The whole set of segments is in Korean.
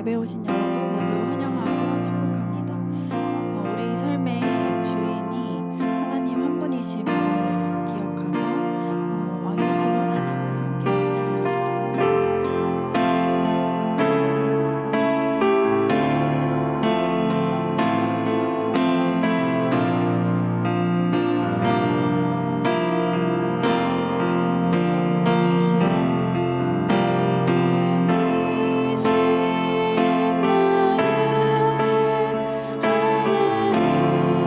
예배 오신 여러분 모두 환영하고 축복합니다. 우리 삶의 주인이 하나님 한 분이심을 기억하며 왕이신 하나님을 함께 찬양합시다. 왕이신 나의 하나님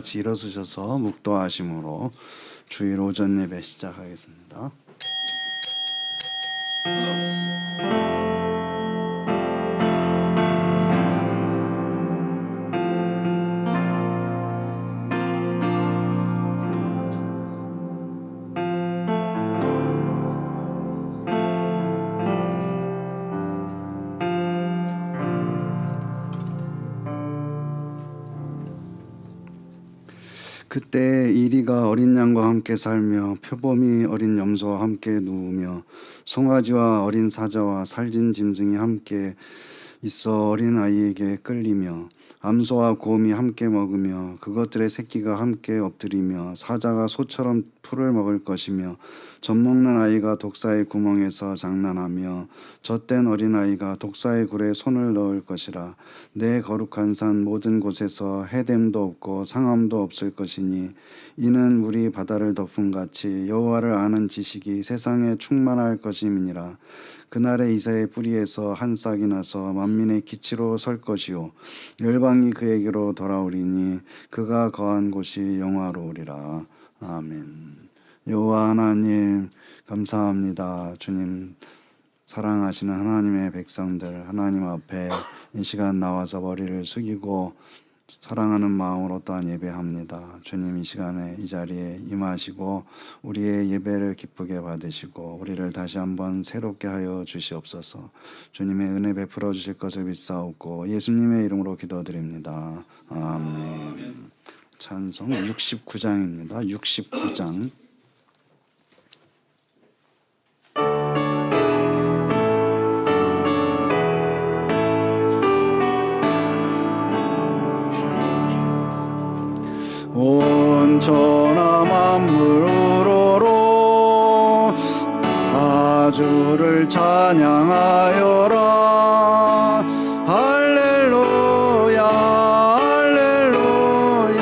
같이 일어서셔서 묵도하심으로 주일 오전 예배 시작하겠습니다. 그때 이리가 어린 양과 함께 살며 표범이 어린 염소와 함께 누우며 송아지와 어린 사자와 살진 짐승이 함께 있어 어린 아이에게 끌리며 암소와 곰이 함께 먹으며 그것들의 새끼가 함께 엎드리며 사자가 소처럼 풀을 먹을 것이며 젖먹는 아이가 독사의 구멍에서 장난하며 젖된 어린아이가 독사의 굴에 손을 넣을 것이라. 내 거룩한 산 모든 곳에서 해됨도 없고 상함도 없을 것이니 이는 물이 바다를 덮음같이 여호와를 아는 지식이 세상에 충만할 것임이니라. 그날에 이새의 뿌리에서 한 싹이 나서 만민의 기치로 설 것이요 열방이 그에게로 돌아오리니 그가 거한 곳이 영화로우리라. 아멘. 여호와 하나님 감사합니다. 주님 사랑하시는 하나님의 백성들 하나님 앞에 이 시간 나와서 머리를 숙이고 사랑하는 마음으로 또한 예배합니다. 주님 이 시간에 이 자리에 임하시고 우리의 예배를 기쁘게 받으시고 우리를 다시 한번 새롭게 하여 주시옵소서. 주님의 은혜 베풀어 주실 것을 믿사옵고 예수님의 이름으로 기도드립니다. 아멘. 찬송 69장입니다. 69장. 온 천하 만물 우러러 다 주를 찬양하여라. 할렐루야 할렐루야.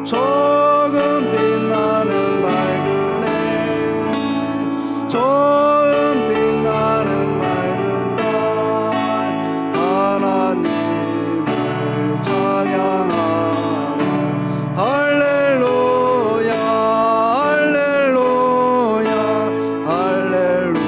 조금 빛나는 밝은 해 조금 빛나는 밝은 달 하나님을 찬양하라. 할렐루야 할렐루야 할렐루야.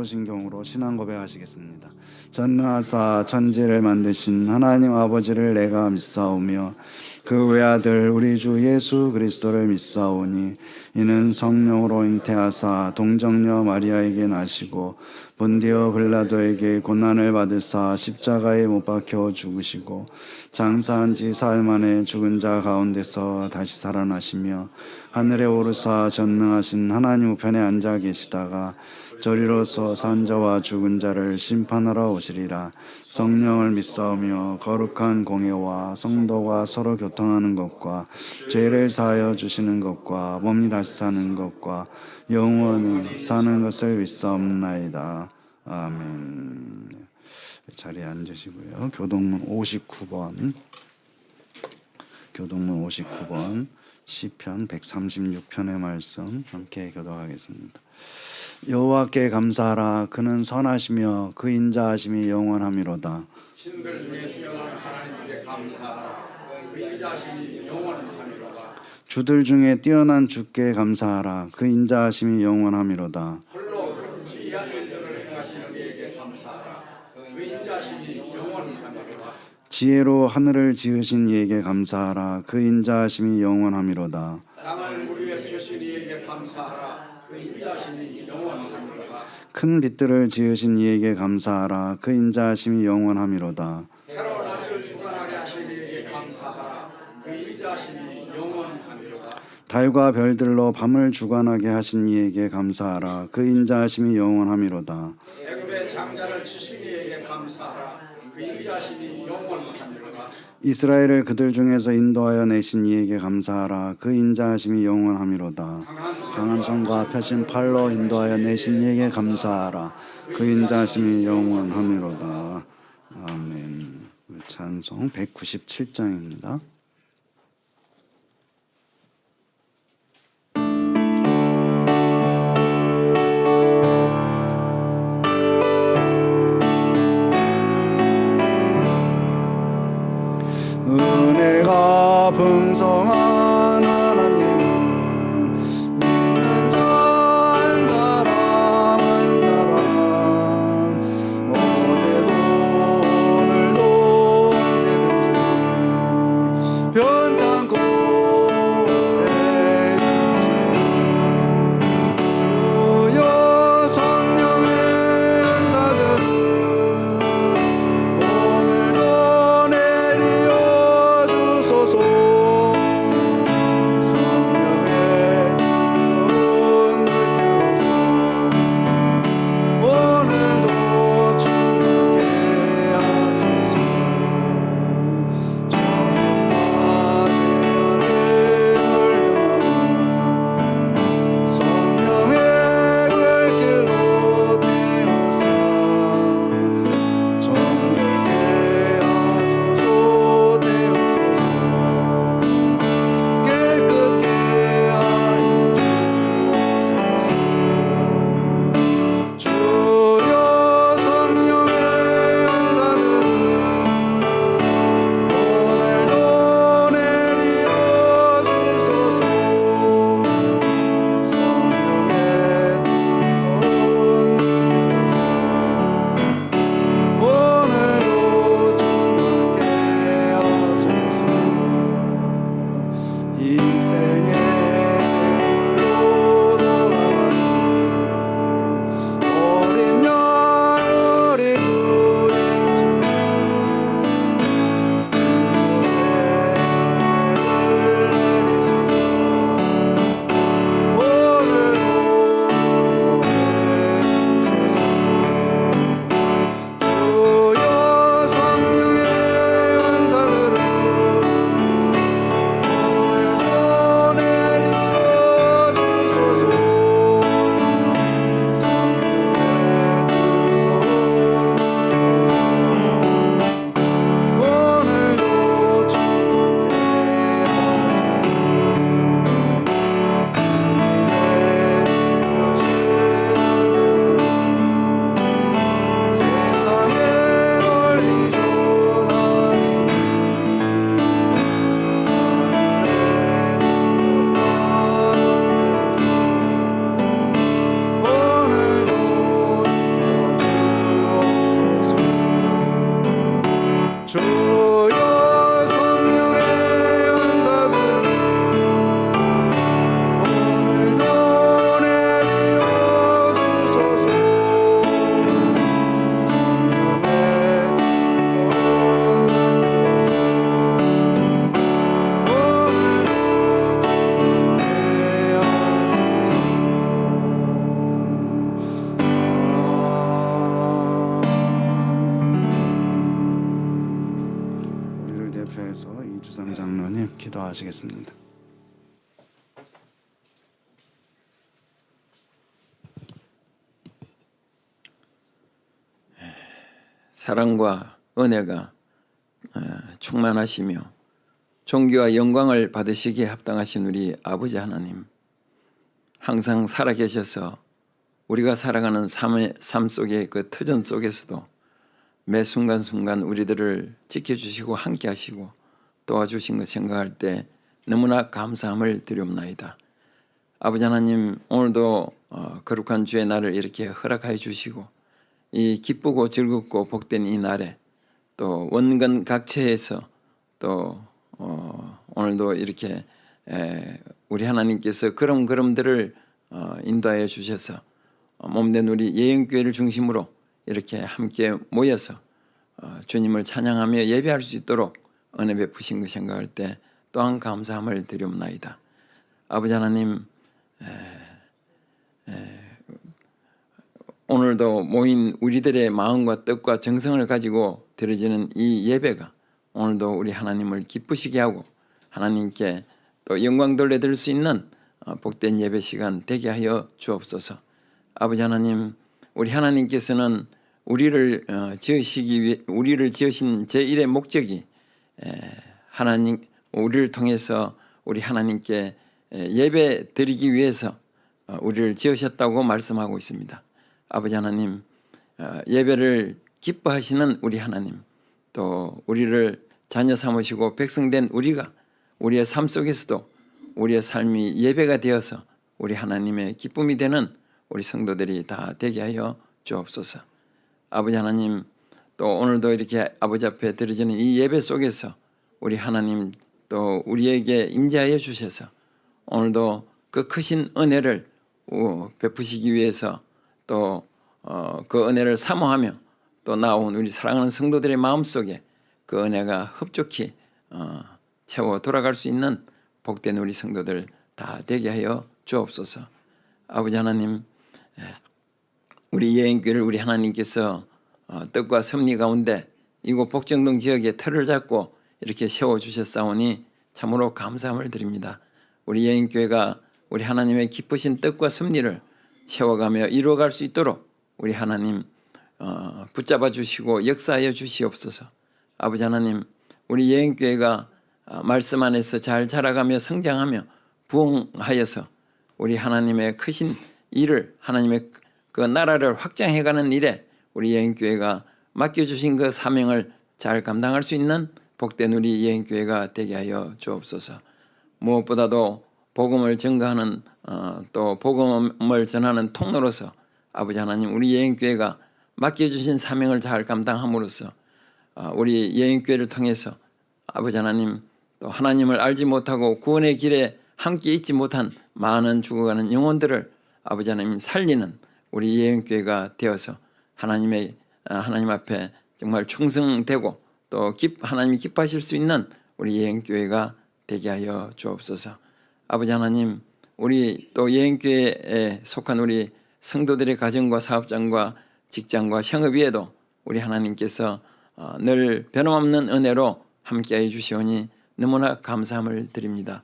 사도신경으로 신앙 고백하시겠습니다. 전능하사 천지를 만드신 하나님 아버지를 내가 믿사오며 그 외아들 우리 주 예수 그리스도를 믿사오니 이는 성령으로 잉태하사 동정녀 마리아에게 나시고 본디오 빌라도에게 고난을 받으사 십자가에 못 박혀 죽으시고 장사한 지 사흘 만에 죽은 자 가운데서 다시 살아나시며 하늘에 오르사 전능하신 하나님 우편에 앉아 계시다가 저리로서 산자와 죽은 자를 심판하러 오시리라. 성령을 믿사오며 거룩한 공예와 성도가 서로 교통하는 것과 죄를 사하여 주시는 것과 몸이 다시 사는 것과 영원히 사는 것을 믿사옵나이다. 아멘. 자리에 앉으시고요. 교동문 59번 시편 136편의 말씀 함께 교독하겠습니다. 여호와께 감사하라. 그는 선하시며 그 인자하심이 영원하미로다. 신들 중에 뛰어난 하나님께 감사하라. 그 인자하심이 영원하미로다. 주들 중에 뛰어난 주께 감사하라. 그 인자하심이 영원하미로다. 홀로 큰 기이한 일들을 행하시는 이에게 감사하라. 그 인자하심이 영원하미로다. 지혜로 하늘을 지으신 이에게 감사하라. 그 인자하심이 영원하미로다. 땅을 물 위에 펴신 이에게 감사하라. 그 인자하심이 영원하미로다. 큰 빛들을 지으신 이에게 감사하라. 그 인자하심이 영원하미로다. 해로 낮을 주관하게 하신 이에게 감사하라. 그 인자하심이 영원하미로다. 달과 별들로 밤을 주관하게 하신 이에게 감사하라. 그 인자하심이 영원하미로다. 애굽의 장자를 치신 이에게 감사하라. 그 인자하심이 영원하미로다. 이스라엘을 그들 중에서 인도하여 내신 이에게 감사하라. 그 인자하심이 영원하미로다. 강한 손과 펴신 팔로 인도하여 내신 이에게 감사하라. 그 인자하심이 영원하미로다. 아멘. 찬송 197장입니다. 은혜가 풍성한 하나님은 믿는 자 한 사람 한 사람 어제도 오늘도 언제든지 박수영 장로님 기도하시겠습니다. 사랑과 은혜가 충만하시며 존귀와 영광을 받으시기에 합당하신 우리 아버지 하나님, 항상 살아계셔서 우리가 살아가는 삶 속의 그 터전 속에서도 매 순간순간 우리들을 지켜주시고 함께하시고 도와주신 것 생각할 때 너무나 감사함을 드리옵나이다. 아버지 하나님, 오늘도 거룩한 주의 날을 이렇게 허락하여 주시고 이 기쁘고 즐겁고 복된 이 날에 또 원근 각처에서 또 오늘도 이렇게 우리 하나님께서 걸음걸음들을 인도하여 주셔서 몸된 우리 예영교회를 중심으로 이렇게 함께 모여서 주님을 찬양하며 예배할 수 있도록 은혜 베푸신 것 생각할 때 또한 감사함을 드리옵나이다. 아버지 하나님, 오늘도 모인 우리들의 마음과 뜻과 정성을 가지고 드려지는 이 예배가 오늘도 우리 하나님을 기쁘시게 하고 하나님께 또 영광 돌려드릴 수 있는 복된 예배 시간 되게 하여 주옵소서. 아버지 하나님, 우리 하나님께서는 우리를 지으신 제1의 목적이 하나님, 우리를 통해서 우리 하나님께 예배 드리기 위해서 우리를 지으셨다고 말씀하고 있습니다. 아버지 하나님, 예배를 기뻐하시는 우리 하나님, 또 우리를 자녀 삼으시고 백성된 우리가 우리의 삶 속에서도 우리의 삶이 예배가 되어서 우리 하나님의 기쁨이 되는 우리 성도들이 다 되게 하여 주옵소서. 아버지 하나님, 또 오늘도 이렇게 아버지 앞에 드려지는 이 예배 속에서 우리 하나님 또 우리에게 임재하여 주셔서 오늘도 그 크신 은혜를 베푸시기 위해서 또 그 은혜를 사모하며 또 나온 우리 사랑하는 성도들의 마음속에 그 은혜가 흡족히 채워 돌아갈 수 있는 복된 우리 성도들 다 되게 하여 주옵소서. 아버지 하나님, 우리 예행교회를 우리 하나님께서 뜻과 섭리 가운데 이곳 복정동 지역에 틀을 잡고 이렇게 세워주셨사오니 참으로 감사함을 드립니다. 우리 예행교회가 우리 하나님의 기쁘신 뜻과 섭리를 세워가며 이루어갈 수 있도록 우리 하나님 붙잡아 주시고 역사하여 주시옵소서. 아버지 하나님, 우리 예행교회가 말씀 안에서 잘 자라가며 성장하며 부흥하여서 우리 하나님의 크신 일을, 하나님의 그 나라를 확장해가는 일에 우리 예행교회가 맡겨주신 그 사명을 잘 감당할 수 있는 복된 우리 예행교회가 되게 하여 주옵소서. 무엇보다도 복음을 증거하는 또 복음을 전하는 통로로서 아버지 하나님, 우리 예행교회가 맡겨주신 사명을 잘 감당함으로써 우리 예행교회를 통해서 아버지 하나님, 또 하나님을 알지 못하고 구원의 길에 함께 있지 못한 많은 죽어가는 영혼들을 아버지 하나님 살리는 우리 예행교회가 되어서 하나님 앞에 정말 충성되고 또 하나님이 기뻐하실 수 있는 우리 예행교회가 되게 하여 주옵소서. 아버지 하나님, 우리 또 예행교회에 속한 우리 성도들의 가정과 사업장과 직장과 생업 위에도 우리 하나님께서 늘 변함없는 은혜로 함께해 주시오니 너무나 감사함을 드립니다.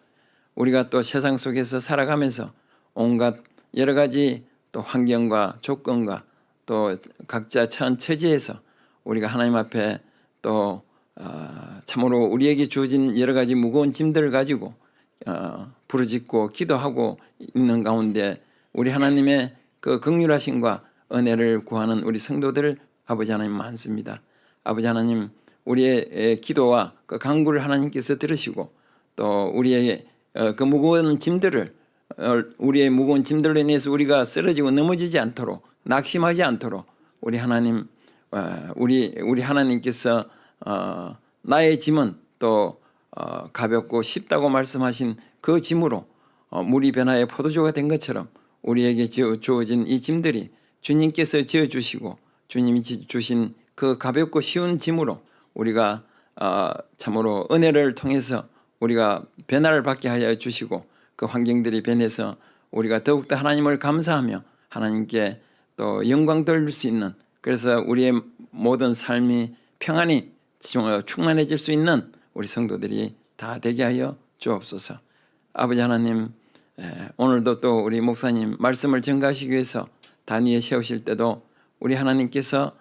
우리가 또 세상 속에서 살아가면서 온갖 여러 가지 또 환경과 조건과 또 각자 처한 처지에서 우리가 하나님 앞에 또 참으로 우리에게 주어진 여러 가지 무거운 짐들을 가지고 부르짖고 기도하고 있는 가운데 우리 하나님의 그 긍휼하심과 은혜를 구하는 우리 성도들 아버지 하나님 많습니다. 아버지 하나님, 우리의 기도와 그 간구를 하나님께서 들으시고 또 우리의 그 무거운 짐들을 우리의 무거운 짐들로 인해서 우리가 쓰러지고 넘어지지 않도록 낙심하지 않도록 우리 하나님 우리 하나님께서 나의 짐은 또 가볍고 쉽다고 말씀하신 그 짐으로 물이 변화의 포도주가 된 것처럼 우리에게 주어진 이 짐들이 주님께서 지어주시고 주님이 주신 그 가볍고 쉬운 짐으로 우리가 참으로 은혜를 통해서 우리가 변화를 받게 하여 주시고 그 환경들이 변해서 우리가 더욱더 하나님을 감사하며 하나님께 또 영광 돌릴 수 있는, 그래서 우리의 모든 삶이 평안히 충만해질 수 있는 우리 성도들이 다 되게 하여 주옵소서. 아버지 하나님, 오늘도 또 우리 목사님 말씀을 전가하시기 위해서 단위에 세우실 때도 우리 하나님께서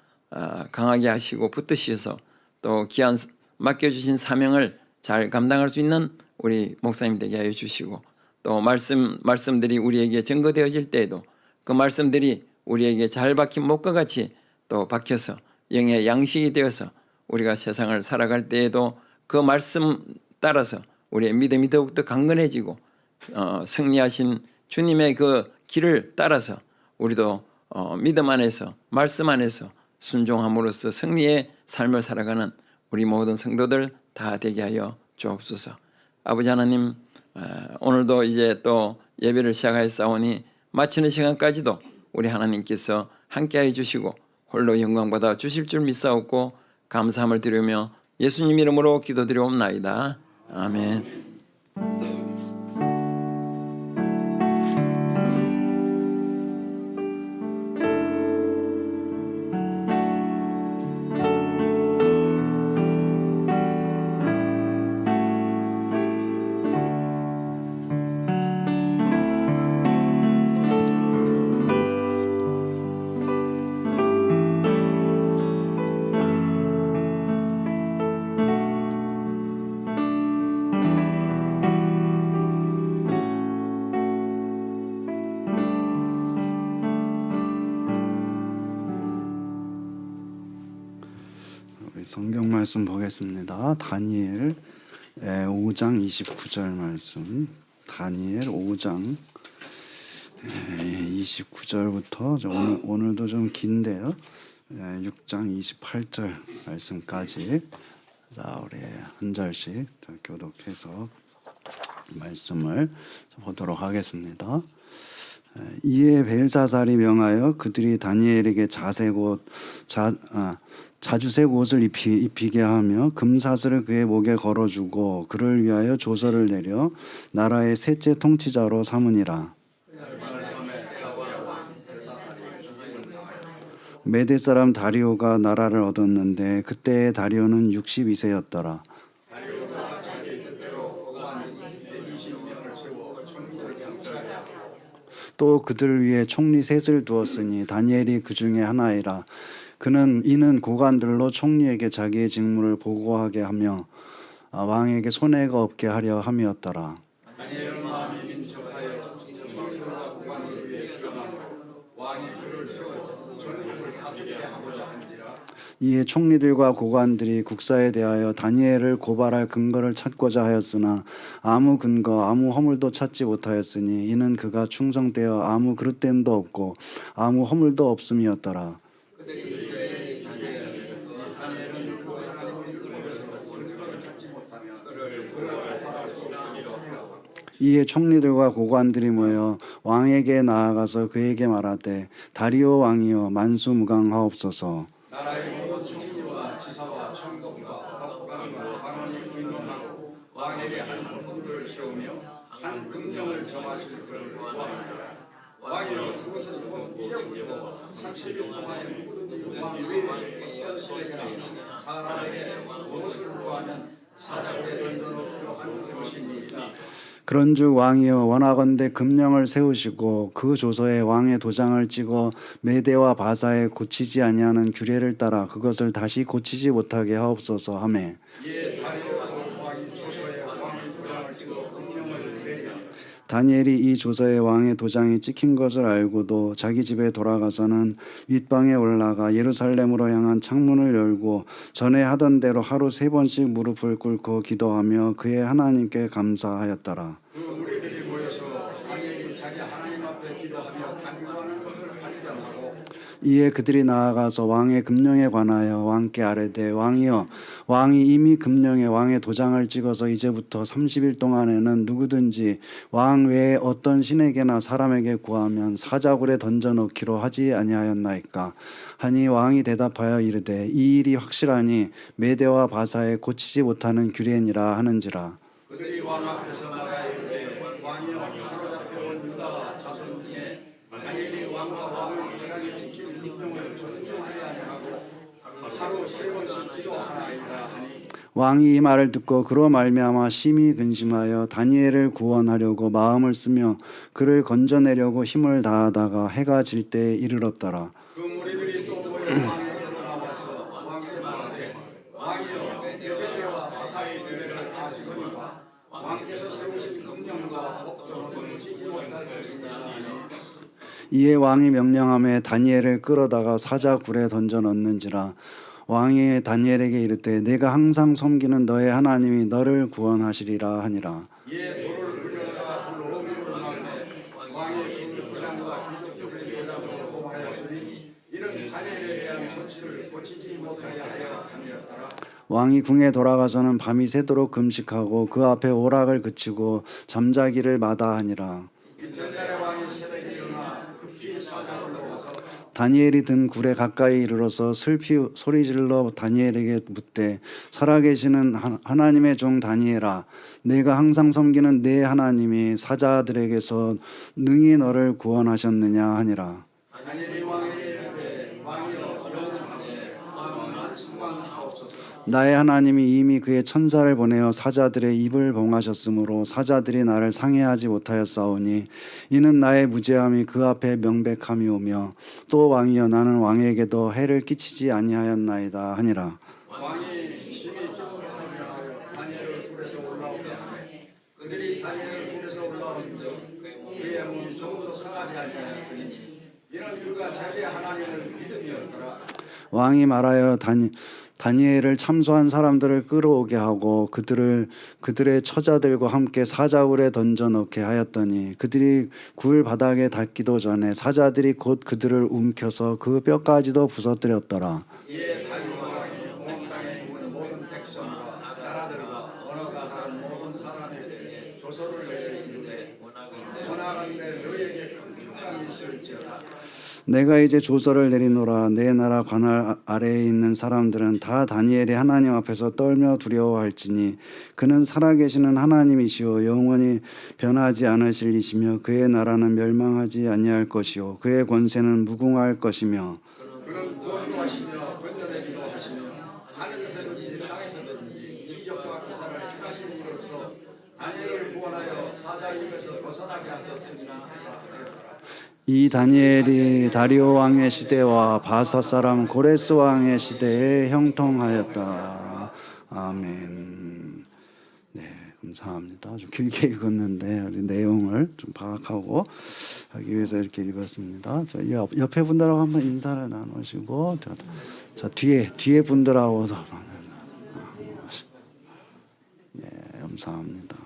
강하게 하시고 붙드셔서 또 귀한 맡겨주신 사명을 잘 감당할 수 있는 우리 목사님 되게 하여 주시고, 또 말씀들이 우리에게 증거되어질 때에도 그 말씀들이 우리에게 잘 박힌 목과 같이 또 박혀서 영의 양식이 되어서 우리가 세상을 살아갈 때에도 그 말씀 따라서 우리의 믿음이 더욱더 강건해지고 승리하신 주님의 그 길을 따라서 우리도 믿음 안에서 말씀 안에서 순종함으로써 승리의 삶을 살아가는 우리 모든 성도들 다 되게 하여 주옵소서. 아버지 하나님, 오늘도 이제 또 예배를 시작하였사오니 마치는 시간까지도 우리 하나님께서 함께하여 주시고 홀로 영광받아 주실 줄 믿사옵고 감사함을 드리며 예수님 이름으로 기도드리옵나이다. 아멘. 성경 말씀 보겠습니다. 다니엘 5장 29절 말씀. 다니엘 5장 29절부터 오늘도 좀 긴데요. 6장 28절 말씀까지 우리 한 절씩 교독해서 말씀을 보도록 하겠습니다. 이에 벨사살이 명하여 그들이 다니엘에게 자주색 옷을 입히게 하며 금사슬을 그의 목에 걸어주고 그를 위하여 조서를 내려 나라의 셋째 통치자로 삼으니라. 메대 사람 다리오가 나라를 얻었는데 그때의 다리오는 62세였더라. 또 그들을 위해 총리 셋을 두었으니 다니엘이 그 중에 하나이라. 이는 고관들로 총리에게 자기의 직무를 보고하게 하며 왕에게 손해가 없게 하려 함이었더라. 이에 총리들과 고관들이 국사에 대하여 다니엘을 고발할 근거를 찾고자 하였으나 아무 근거 아무 허물도 찾지 못하였으니 이는 그가 충성되어 아무 그릇됨도 없고 아무 허물도 없음이었더라. 이에 총리들과 고관들이 모여 왕에게 나아가서 그에게 말하되 다리오 왕이여 만수무강하옵소서. 나라의 모든 총리와 지사와 청독과 법관과 관원이 의논하고 왕에게 한 헌법을 세우며 한 금령을 정하실 것을 구하니라. 왕이여 그것은 곧 이제부터 30일 동안에 누구든지 왕 외에 어떤 시대가 사람에게 무엇을 구하면 사자굴에 던져놓기로 하는 것입니다. 그런즉 왕이여 원하건대 금령을 세우시고 그 조서에 왕의 도장을 찍어 메대와 바사에 고치지 아니하는 규례를 따라 그것을 다시 고치지 못하게 하옵소서 하매. 다니엘이 이 조서에 왕의 도장이 찍힌 것을 알고도 자기 집에 돌아가서는 윗방에 올라가 예루살렘으로 향한 창문을 열고 전에 하던 대로 하루 3번씩 무릎을 꿇고 기도하며 그의 하나님께 감사하였더라. 무리들이 모여서 다니엘이 자기 하나님 앞에 기도하며 간구하는 것을 발견하고 이에 그들이 나아가서 왕의 금령에 관하여 왕께 아뢰되 왕이여 왕이 이미 금령에 왕의 도장을 찍어서 이제부터 30일 동안에는 누구든지 왕 외에 어떤 신에게나 사람에게 구하면 사자굴에 던져넣기로 하지 아니하였나이까 하니 왕이 대답하여 이르되 이 일이 확실하니 메대와 바사에 고치지 못하는 규례니라 하는지라. 그들이 왕 앞에서 말하이르되 왕이여 사로잡혀온 유다 자손 중에 다니엘이 왕과 왕의 도장에 찍힌 금령을 존중하여 하고 하루 3번씩 기도하나이다 하니 왕이 이 말을 듣고 그로 말미암아 심히 근심하여 다니엘을 구원하려고 마음을 쓰며 그를 건져내려고 힘을 다하다가 해가 질 때에 이르렀더라. 그 무리들이 또 모여 왕에게로 나와서 왕께 말하되 왕이여 에베레와 바사의 노래를 아시거니와 왕께서 세우신 금령과 법도는 지키지 못할 것이니라. 이에 왕이 명령하며 다니엘을 끌어다가 사자굴에 던져 넣는지라. 왕이 다니엘에게 이르되 내가 항상 섬기는 너의 하나님이 너를 구원하시리라 하니라. 이에 돌을 굴려다가 불로 위로 나르되 왕의 그 분량과 기독교의 대답으로 보호하였으니 이는 다니엘에 대한 조치를 고치지 못하게 하여 함이었더라. 왕이 궁에 돌아가서는 밤이 새도록 금식하고 그 앞에 오락을 그치고 잠자기를 마다하니라. 이튿날에 왕이 새벽에 일어나 급히 사자를 넣어서 다니엘이 든 굴에 가까이 이르러서 슬피 소리질러 다니엘에게 묻되 살아계시는 하나님의 종 다니엘아, 내가 항상 섬기는 내 하나님이 사자들에게서 능히 너를 구원하셨느냐 하니라. 다니엘이 왕에게 이르되 왕이여 영원하게 왕은 순간하옵소서. 나의 하나님이 이미 그의 천사를 보내어 사자들의 입을 봉하셨으므로 사자들이 나를 상해하지 못하였사오니 이는 나의 무죄함이 그 앞에 명백함이오며 또 왕이여 나는 왕에게도 해를 끼치지 아니하였나이다 하니라. 왕이 심히 쫓아내하여 다니엘을 굴에서 올라오게 하매 그들이 다니엘을 굴에서 올라오는즉 그의 몸이 조금도 상하지 아니하였으니 이는 그가 자기 하나님을 믿음이었더라. 왕이 말하여 다니엘을 참소한 사람들을 끌어오게 하고 그들의 처자들과 함께 사자굴에 던져 넣게 하였더니 그들이 굴 바닥에 닿기도 전에 사자들이 곧 그들을 움켜서 그 뼈까지도 부서뜨렸더라. 이에 다니엘 왕이 온 땅에 있는 모든 백성과 나라들과 언어가 다른 모든 사람에게 조서를 내려 이르되 원하건대 너희에게 큰 평강이 있을지어다. 내가 이제 조서를 내리노라. 내 나라 관할 아래에 있는 사람들은 다 다니엘이 하나님 앞에서 떨며 두려워할지니 그는 살아계시는 하나님이시오 영원히 변하지 않으실 이시며 그의 나라는 멸망하지 아니할 것이요 그의 권세는 무궁할 것이며 그는 구원도 하시며 건져내기도 하시며 하늘에서든지 땅에서든지 이적과 기사를 행하시는 이로써 다니엘을 구원하여 사자 입에서 벗어나게 하셨으니라 하였더라. 이 다니엘이 다리오 왕의 시대와 바사 사람 고레스 왕의 시대에 형통하였다. 아멘. 네, 감사합니다. 좀 길게 읽었는데 우리 내용을 좀 파악하고 하기 위해서 이렇게 읽었습니다. 저 옆에 분들하고 한번 인사를 나누시고 저 뒤에 분들하고도 네, 감사합니다.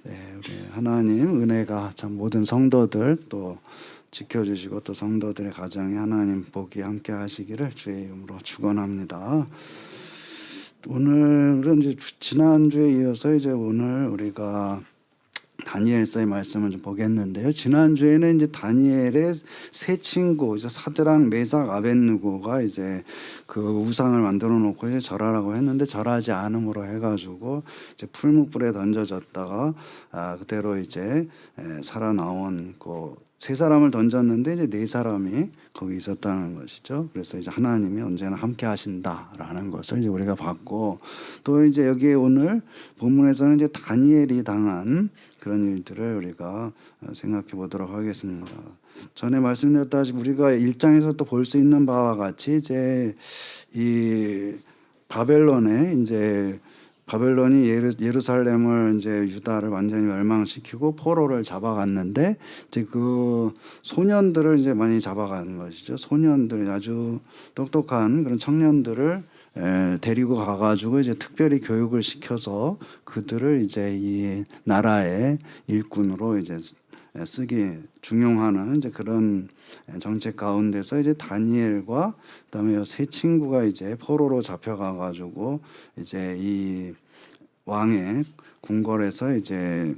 네, 우리 하나님 은혜가 참 모든 성도들 또 지켜주시고 또 성도들의 가정에 하나님 복이 함께 하시기를 주의 이름으로 축원합니다. 오늘은 이제 지난주에 이어서 이제 오늘 우리가 다니엘서의 말씀을 좀 보겠는데요. 지난주에는 이제 다니엘의 세 친구, 이제 사드락, 메삭, 아벳느고가 이제 그 우상을 만들어 놓고 이제 절하라고 했는데 절하지 않음으로 해가지고 이제 풀무불에 던져졌다가 그대로 이제 살아나온 그 세 사람을 던졌는데 이제 네 사람이 거기 있었다는 것이죠. 그래서 이제 하나님이 언제나 함께 하신다라는 것을 이제 우리가 봤고 또 이제 여기에 오늘 본문에서는 이제 다니엘이 당한 그런 일들을 우리가 생각해 보도록 하겠습니다. 전에 말씀드렸다시피 우리가 1장에서 또 볼 수 있는 바와 같이 이제 이 바벨론이 예루살렘을 이제 유다를 완전히 멸망시키고 포로를 잡아갔는데 이제 그 소년들을 이제 많이 잡아가는 것이죠. 소년들 아주 똑똑한 그런 청년들을 데리고 가가지고 이제 특별히 교육을 시켜서 그들을 이제 이 나라의 일꾼으로 이제 쓰기 중용하는 이제 그런 정책 가운데서 이제 다니엘과 그다음에 세 친구가 이제 포로로 잡혀가 가지고 이제 이 왕의 궁궐에서 이제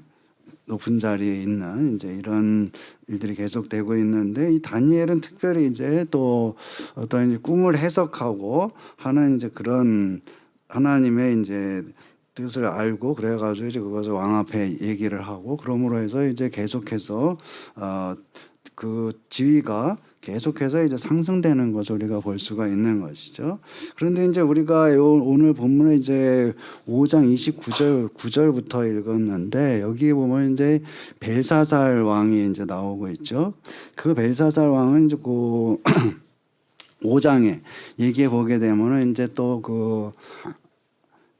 높은 자리에 있는 이제 이런 일들이 계속되고 있는데 이 다니엘은 특별히 이제 또 어떤 이제 꿈을 해석하고 하는 이제 그런 하나님의 이제 뜻을 알고 그래가지고 이제 그것을 왕 앞에 얘기를 하고 그러므로 해서 이제 계속해서 그 지위가 계속해서 이제 상승되는 것을 우리가 볼 수가 있는 것이죠. 그런데 이제 우리가 오늘 본문에 이제 5장 29절부터 읽었는데 여기 보면 이제 벨사살 왕이 이제 나오고 있죠. 그 벨사살 왕은 이제 그 5장에 얘기해 보게 되면은 이제 또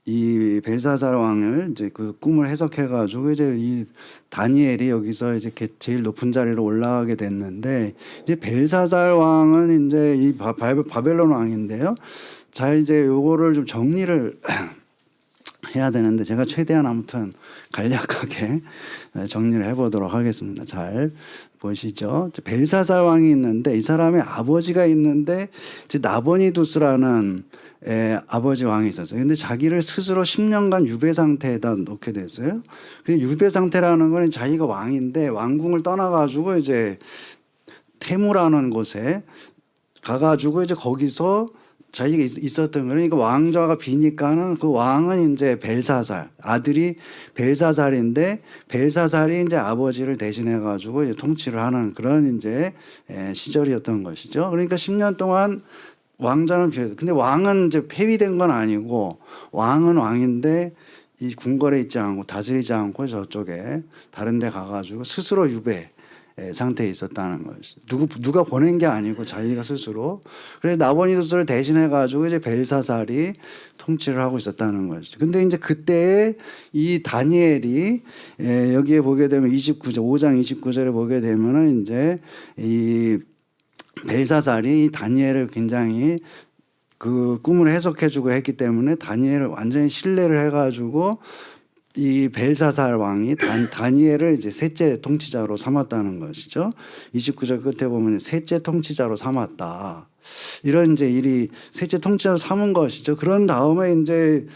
이 벨사살 왕을 이제 그 꿈을 해석해 가지고 이제 이 다니엘이 여기서 이제 제일 높은 자리로 올라가게 됐는데 이제 벨사살 왕은 이제 이 바벨론 왕인데요. 잘 이제 요거를 좀 정리를 해야 되는데 제가 최대한 아무튼 간략하게 정리를 해보도록 하겠습니다. 잘 보시죠. 벨사살 왕이 있는데 이 사람의 아버지가 있는데 이제 나보니두스라는 아버지 왕이 있었어요. 근데 자기를 스스로 10년간 유배 상태에다 놓게 됐어요. 그 유배 상태라는 건 자기가 왕인데 왕궁을 떠나가지고 이제 테무라는 곳에 가가지고 이제 거기서 자기가 있었던 그러니까 왕좌가 비니까는 그 왕은 이제 벨사살 아들이 벨사살인데 벨사살이 이제 아버지를 대신해 가지고 이제 통치를 하는 그런 이제 시절이었던 것이죠. 그러니까 10년 동안 왕자는 근데 왕은 이제 폐위된 건 아니고 왕은 왕인데 이 궁궐에 있지 않고 다스리지 않고 저쪽에 다른 데 가가지고 스스로 유배 상태에 있었다는 것이죠. 누가 보낸 게 아니고 자기가 스스로. 그래서 나보니두스를 대신해 가지고 이제 벨사살이 통치를 하고 있었다는 것이죠. 근데 이제 그때에 이 다니엘이 여기에 보게 되면 5장 29절에 보게 되면은 이제 이 벨사살이 다니엘을 굉장히 그 꿈을 해석해주고 했기 때문에 다니엘을 완전히 신뢰를 해가지고 이 벨사살 왕이 다니엘을 이제 셋째 통치자로 삼았다는 것이죠. 29절 끝에 보면 셋째 통치자로 삼았다. 이런 이제 일이 셋째 통치자로 삼은 것이죠. 그런 다음에 이제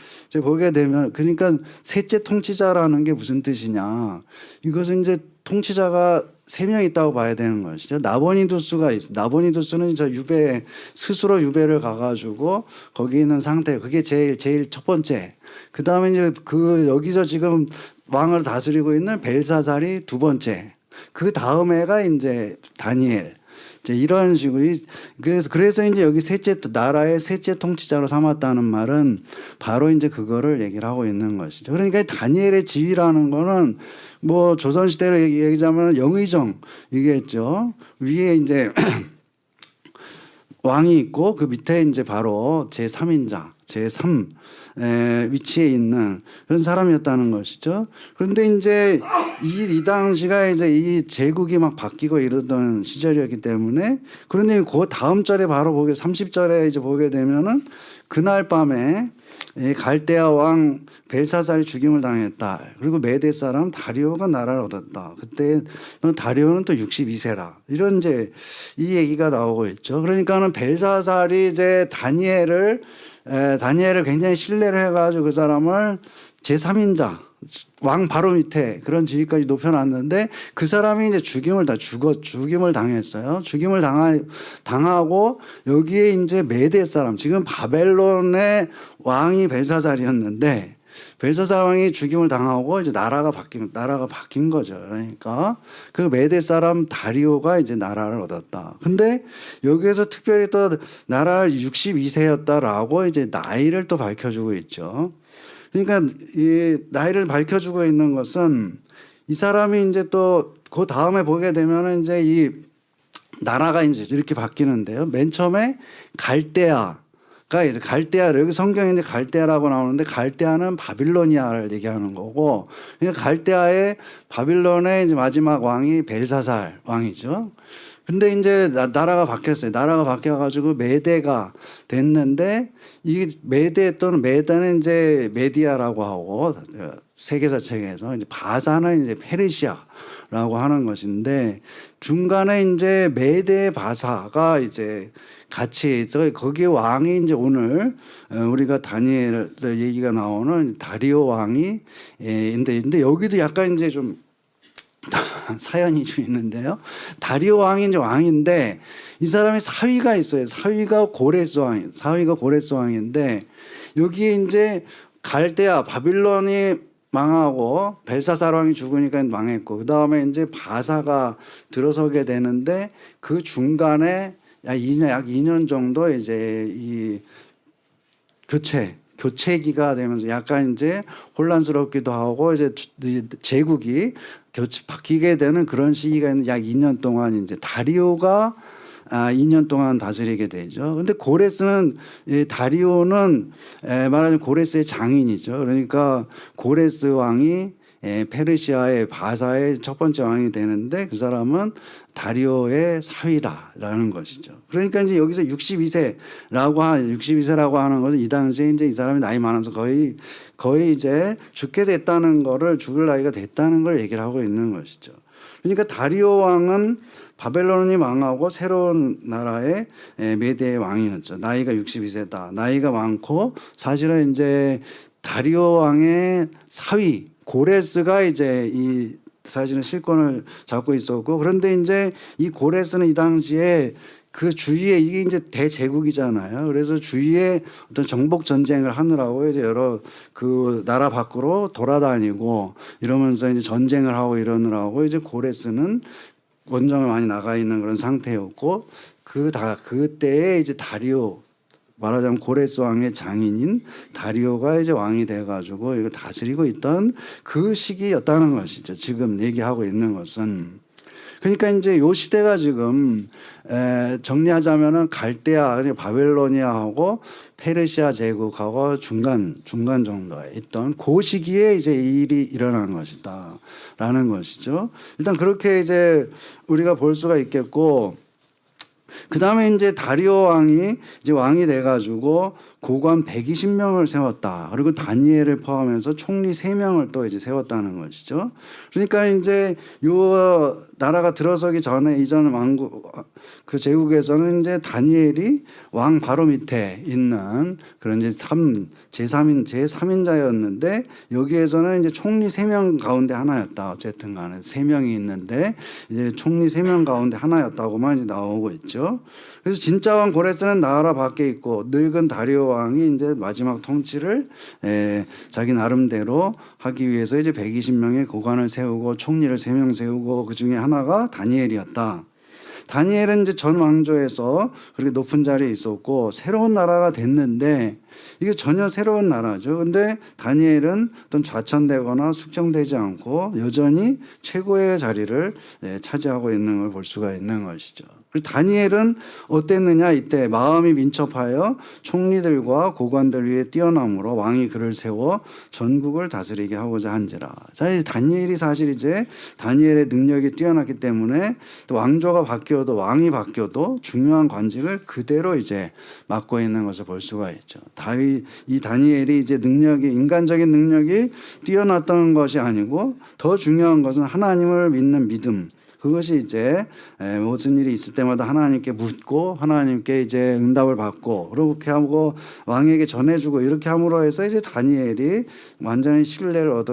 보게 되면 그러니까 셋째 통치자라는 게 무슨 뜻이냐. 이것은 이제 통치자가 3명 있다고 봐야 되는 것이죠. 나보니두스가 나보니두스는 스스로 유배를 가가지고 거기 있는 상태, 그게 제일 첫 번째. 그 다음에 이제 여기서 지금 왕을 다스리고 있는 벨사살이 두 번째. 그 다음에가 이제 다니엘. 이제 이런 식으로. 그래서 이제 여기 나라의 셋째 통치자로 삼았다는 말은 바로 이제 그거를 얘기를 하고 있는 것이죠. 그러니까 다니엘의 지위라는 거는 뭐 조선시대로 얘기하자면 영의정이겠죠. 위에 이제 왕이 있고 그 밑에 이제 바로 제3인자, 제3 위치에 있는 그런 사람이었다는 것이죠. 그런데 이제 이 당시가 이제 이 제국이 막 바뀌고 이러던 시절이었기 때문에 그런데 그 다음 절에 바로 30절에 이제 보게 되면은 그날 밤에 갈대아 왕 벨사살이 죽임을 당했다. 그리고 메대 사람 다리오가 나라를 얻었다. 그때 다리오는 또 62세라. 이런 이제 이 얘기가 나오고 있죠. 그러니까는 벨사살이 이제 다니엘을 굉장히 신뢰를 해가지고 그 사람을 제3인자 왕 바로 밑에 그런 지위까지 높여놨는데 그 사람이 이제 죽임을 당했어요. 죽임을 당하고 여기에 이제 메대 사람 지금 바벨론의 왕이 벨사살이었는데 벨사살 왕이 죽임을 당하고 이제 나라가 바뀐 거죠. 그러니까 그 메대 사람 다리오가 이제 나라를 얻었다. 근데 여기에서 특별히 또 나라를 62세였다라고 이제 나이를 또 밝혀주고 있죠. 그러니까 이 나이를 밝혀주고 있는 것은 이 사람이 이제 또 그 다음에 보게 되면은 이제 이 나라가 이제 이렇게 바뀌는데요. 맨 처음에 갈대아가 이제 여기 성경에 이제 갈대아라고 나오는데 갈대아는 바빌로니아를 얘기하는 거고 그러니까 갈대아의 바빌론의 이제 마지막 왕이 벨사살 왕이죠. 근데 이제 나라가 바뀌었어요. 나라가 바뀌어가지고 메대가 됐는데 이 메대 또는 메대는 이제 메디아라고 하고 세계사 책에서 이제 바사는 이제 페르시아라고 하는 것인데 중간에 이제 메대 바사가 이제 같이 있어 거기 왕이 이제 오늘 우리가 다니엘 얘기가 나오는 다리오 왕이 근데 여기도 약간 이제 좀 사연이 좀 있는데요. 다리오 왕이 이제 왕인데 이 사람이 사위가 있어요. 사위가 고레스 왕인데 여기에 이제 갈대아 바빌론이 망하고 벨사살 왕이 죽으니까 망했고 그 다음에 이제 바사가 들어서게 되는데 그 중간에 약 2년 정도 이제 이 교체기가 되면서 약간 이제 혼란스럽기도 하고 이제 제국이 바뀌게 되는 그런 시기가 있는 약 2년 동안 이제 다리오가 2년 동안 다스리게 되죠. 근데 고레스는 다리오는 말하자면 고레스의 장인이죠. 그러니까 고레스 왕이 페르시아의 바사의 첫 번째 왕이 되는데 그 사람은 다리오의 사위라라는 것이죠. 그러니까 이제 여기서 62세라고 하는 것은 이 당시에 이제 이 사람이 나이 많아서 거의 이제 죽게 됐다는 거를 죽을 나이가 됐다는 걸 얘기를 하고 있는 것이죠. 그러니까 다리오 왕은 바벨론이 망하고 새로운 나라의 메대의 왕이었죠. 나이가 62세다. 나이가 많고 사실은 이제 다리오 왕의 사위 고레스가 이제 이 사실은 실권을 잡고 있었고 그런데 이제 이 고레스는 이 당시에 그 주위에 이게 이제 대제국이잖아요. 그래서 주위에 어떤 정복 전쟁을 하느라고 이제 여러 그 나라 밖으로 돌아다니고 이러면서 이제 전쟁을 하고 이러느라고 이제 고레스는 원정을 많이 나가 있는 그런 상태였고 그때에 이제 다리오 말하자면 고레스 왕의 장인인 다리오가 이제 왕이 돼가지고 이걸 다스리고 있던 그 시기였다는 것이죠. 지금 얘기하고 있는 것은. 그러니까 이제 요 시대가 지금 정리하자면은 갈대아, 바벨로니아하고 페르시아 제국하고 중간 정도에 있던 그 시기에 이제 이 일이 일어난 것이다라는 것이죠. 일단 그렇게 이제 우리가 볼 수가 있겠고. 그 다음에 이제 다리오 왕이 이제 왕이 돼가지고 고관 120명을 세웠다. 그리고 다니엘을 포함해서 총리 3명을 또 이제 세웠다는 것이죠. 그러니까 이제 요 나라가 들어서기 전에 이전 왕국 그 제국에서는 이제 다니엘이 왕 바로 밑에 있는 그런 이제 제3인자였는데 여기에서는 이제 총리 3명 가운데 하나였다. 어쨌든 간에 3명이 있는데 이제 총리 3명 가운데 하나였다고만 이제 나오고 있죠. 그래서 진짜 왕 고레스는 나라 밖에 있고 늙은 다리오 왕이 이제 마지막 통치를 자기 나름대로 하기 위해서 이제 120명의 고관을 세우고 총리를 3명 세우고 그 중에 하나가 다니엘이었다. 다니엘은 이제 전 왕조에서 그렇게 높은 자리에 있었고 새로운 나라가 됐는데 이게 전혀 새로운 나라죠. 근데 다니엘은 어떤 좌천되거나 숙청되지 않고 여전히 최고의 자리를 차지하고 있는 걸 볼 수가 있는 것이죠. 그리고 다니엘은 어땠느냐 이때 마음이 민첩하여 총리들과 고관들 위에 뛰어남으로 왕이 그를 세워 전국을 다스리게 하고자 한지라. 사실 다니엘이 사실 이제 다니엘의 능력이 뛰어났기 때문에 또 왕조가 바뀌어도 왕이 바뀌어도 중요한 관직을 그대로 이제 맡고 있는 것을 볼 수가 있죠. 이 다니엘이 이제 인간적인 능력이 뛰어났던 것이 아니고 더 중요한 것은 하나님을 믿는 믿음. 그것이 이제 무슨 일이 있을 때마다 하나님께 묻고 하나님께 이제 응답을 받고 그렇게 하고 왕에게 전해주고 이렇게 함으로 해서 이제 다니엘이 완전히 신뢰를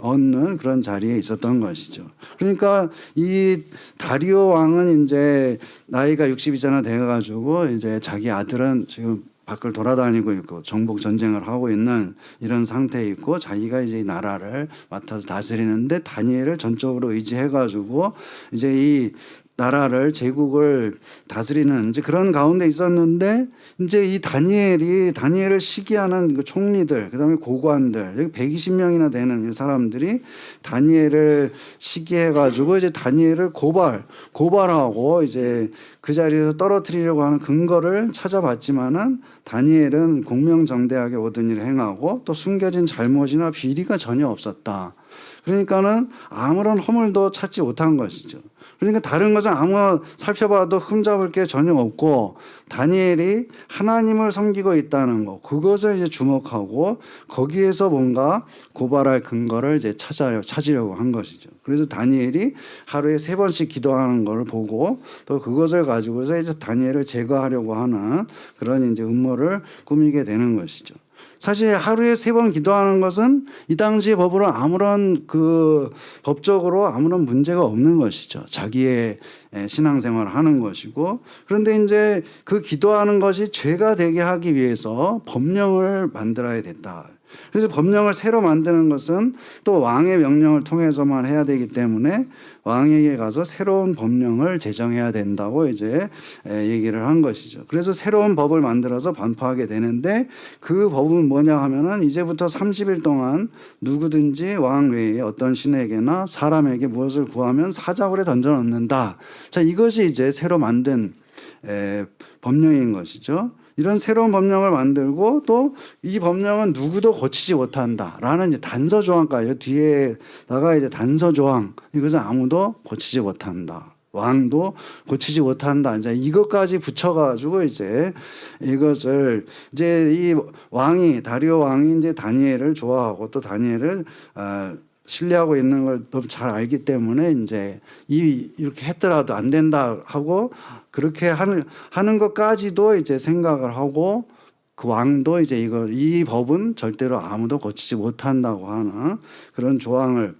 얻는 그런 자리에 있었던 것이죠. 그러니까 이 다리오 왕은 이제 나이가 60이잖아 돼가지고 이제 자기 아들은 지금 밖을 돌아다니고 있고 정복 전쟁을 하고 있는 이런 상태에 있고 자기가 이제 이 나라를 맡아서 다스리는데 다니엘을 전적으로 의지해가지고 이제 이 나라를 제국을 다스리는 이제 그런 가운데 있었는데 이제 이 다니엘을 시기하는 그 총리들 그다음에 고관들 여기 120명이나 되는 이 사람들이 다니엘을 시기해가지고 이제 다니엘을 고발하고 이제 그 자리에서 떨어뜨리려고 하는 근거를 찾아봤지만은 다니엘은 공명정대하게 모든 일을 행하고 또 숨겨진 잘못이나 비리가 전혀 없었다. 그러니까는 아무런 허물도 찾지 못한 것이죠. 그러니까 다른 것은 아무 살펴봐도 흠잡을 게 전혀 없고 다니엘이 하나님을 섬기고 있다는 것 그것을 이제 주목하고 거기에서 뭔가 고발할 근거를 이제 찾으려고 한 것이죠. 그래서 다니엘이 하루에 3번씩 기도하는 걸 보고 또 그것을 가지고서 이제 다니엘을 제거하려고 하는 그런 이제 음모를 꾸미게 되는 것이죠. 사실 하루에 3번 기도하는 것은 이 당시의 법으로 법적으로 아무런 문제가 없는 것이죠. 자기의 신앙생활을 하는 것이고 그런데 이제 그 기도하는 것이 죄가 되게 하기 위해서 법령을 만들어야 됐다. 그래서 법령을 새로 만드는 것은 또 왕의 명령을 통해서만 해야 되기 때문에 왕에게 가서 새로운 법령을 제정해야 된다고 이제 얘기를 한 것이죠. 그래서 새로운 법을 만들어서 반포하게 되는데 그 법은 뭐냐 하면은 이제부터 30일 동안 누구든지 왕 외에 어떤 신에게나 사람에게 무엇을 구하면 사자굴에 던져 넣는다. 자, 이것이 이제 새로 만든 법령인 것이죠. 이런 새로운 법령을 만들고 또 이 법령은 누구도 고치지 못한다라는 이제 단서 조항까지 뒤에다가 이제 단서 조항, 이것은 아무도 고치지 못한다. 왕도 고치지 못한다. 이제 이것까지 붙여가지고 이제 이것을 이제 이 왕이 다리오 왕이 이제 다니엘을 좋아하고 또 다니엘을 신뢰하고 있는 걸 너무 잘 알기 때문에 이제 이렇게 했더라도 안 된다 하고 그렇게 하는 것까지도 이제 생각을 하고 그 왕도 이제 이 법은 절대로 아무도 고치지 못한다고 하는 그런 조항을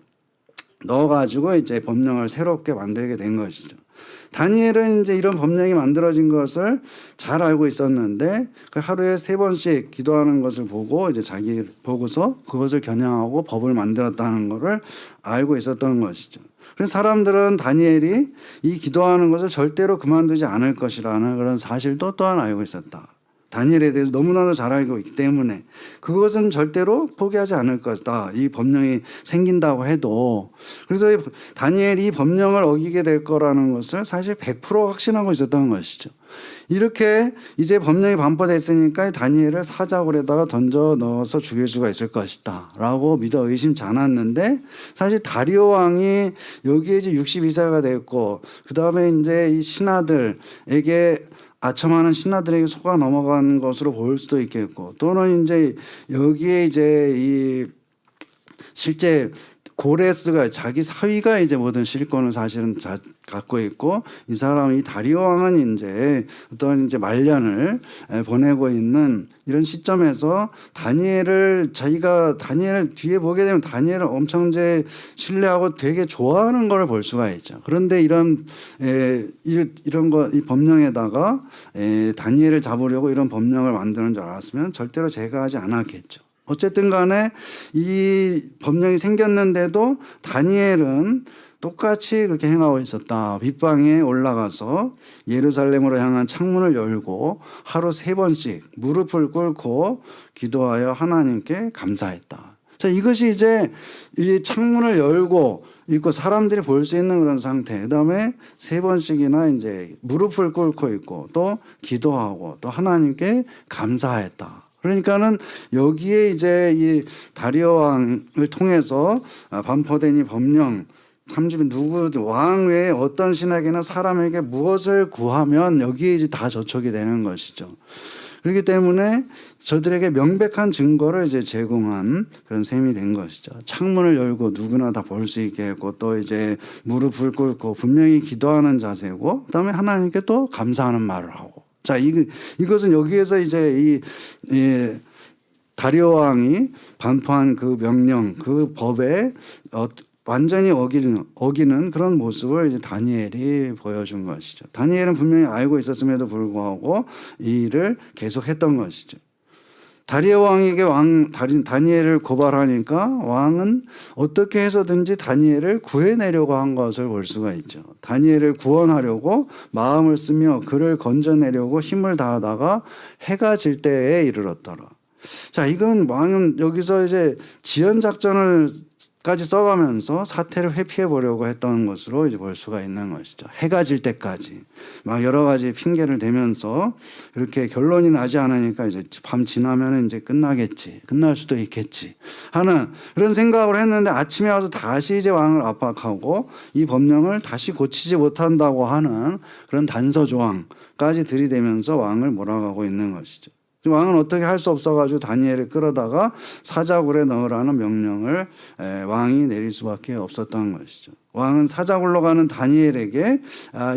넣어가지고 이제 법령을 새롭게 만들게 된 것이죠. 다니엘은 이제 이런 법령이 만들어진 것을 잘 알고 있었는데 그 하루에 3번씩 기도하는 것을 보고 이제 자기 보고서 그것을 겨냥하고 법을 만들었다는 것을 알고 있었던 것이죠. 그래서 사람들은 다니엘이 이 기도하는 것을 절대로 그만두지 않을 것이라는 그런 사실도 또한 알고 있었다. 다니엘에 대해서 너무나도 잘 알고 있기 때문에 그것은 절대로 포기하지 않을 것이다. 이 법령이 생긴다고 해도. 그래서 다니엘이 이 법령을 어기게 될 거라는 것을 사실 100% 확신하고 있었던 것이죠. 이렇게 이제 법령이 반포됐으니까 다니엘을 사자굴에다가 던져 넣어서 죽일 수가 있을 것이다 라고 믿어 의심치 않았는데 사실 다리오 왕이 여기에 이제 62세가 됐고 그 다음에 이제 이 신하들에게 아첨하는 신하들에게 속아 넘어간 것으로 보일 수도 있겠고 또는 이제 여기에 이제 이 실제 고레스가 자기 사위가 이제 모든 실권을 사실은 갖고 있고 이 사람이 다리오 왕은 이제 어떤 이제 말년을 보내고 있는 이런 시점에서 자기가 다니엘을 뒤에 보게 되면 다니엘을 엄청 이제 신뢰하고 되게 좋아하는 걸 볼 수가 있죠. 그런데 이 법령에다가 다니엘을 잡으려고 이런 법령을 만드는 줄 알았으면 절대로 제거하지 않았겠죠. 어쨌든 간에 이 법령이 생겼는데도 다니엘은 똑같이 그렇게 행하고 있었다. 빗방에 올라가서 예루살렘으로 향한 창문을 열고 하루 3번씩 무릎을 꿇고 기도하여 하나님께 감사했다. 자, 이것이 이제 이 창문을 열고 있고 사람들이 볼 수 있는 그런 상태. 그다음에 3번씩이나 이제 무릎을 꿇고 있고 또 기도하고 또 하나님께 감사했다. 그러니까는 여기에 이제 이 다리오 왕을 통해서 반포된 이 법령 30일 누구 왕 외에 어떤 신에게나 사람에게 무엇을 구하면 여기에 이제 다 저촉이 되는 것이죠. 그렇기 때문에 저들에게 명백한 증거를 이제 제공한 그런 셈이 된 것이죠. 창문을 열고 누구나 다 볼 수 있게 했고 또 이제 무릎을 꿇고 분명히 기도하는 자세고 그다음에 하나님께 또 감사하는 말을 하고. 자, 이것은 여기에서 이제 이 다리오 왕이 반포한 그 명령, 그 법에 완전히 어기는 그런 모습을 이제 다니엘이 보여준 것이죠. 다니엘은 분명히 알고 있었음에도 불구하고 이 일을 계속했던 것이죠. 다리오 왕에게 다니엘을 고발하니까 왕은 어떻게 해서든지 다니엘을 구해내려고 한 것을 볼 수가 있죠. 다니엘을 구원하려고 마음을 쓰며 그를 건져내려고 힘을 다하다가 해가 질 때에 이르렀더라. 자, 이건 왕은 여기서 이제 지연 작전을 까지 써가면서 사태를 회피해 보려고 했던 것으로 이제 볼 수가 있는 것이죠. 해가 질 때까지 막 여러 가지 핑계를 대면서 이렇게 결론이 나지 않으니까 이제 밤 지나면 이제 끝날 수도 있겠지 하는 그런 생각을 했는데 아침에 와서 다시 이제 왕을 압박하고 이 법령을 다시 고치지 못한다고 하는 그런 단서 조항까지 들이대면서 왕을 몰아가고 있는 것이죠. 왕은 어떻게 할 수 없어가지고 다니엘을 끌어다가 사자굴에 넣으라는 명령을 왕이 내릴 수밖에 없었던 것이죠. 왕은 사자굴로 가는 다니엘에게